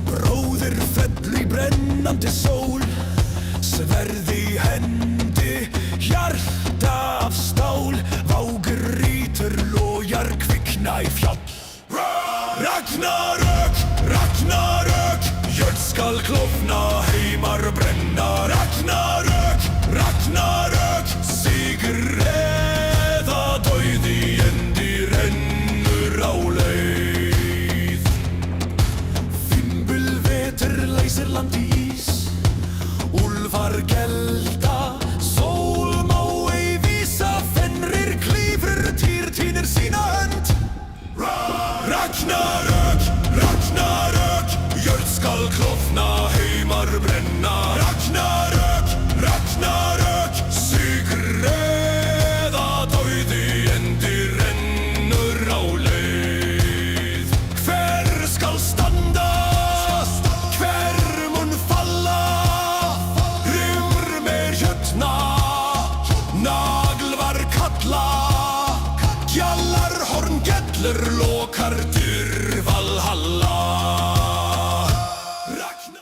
Bróðir fell í brennandi sól, sverð í hendi, hjarta af stál, vágur rítur, lojar kvikna í fjall. Ragnarök, Ragnarök, jörð skal klofna, heimar brenna. Ragnarök, Ragnarök, sigur eða dauði, endi rennur á leið. Fimbulvetur leysir land í ís, úlfar gelda, sól má ei vísa, fenrir klífur, týr tínir sína hönd. Ragnarök, Ragnarök, jörð skal klofna, heimar brenna. Ragnarök, Ragnarök, sigur eða dauði, endi rennur á leið. Hver skal standa, hver mun falla, rimr með hjötna, naglvar kalla, gjald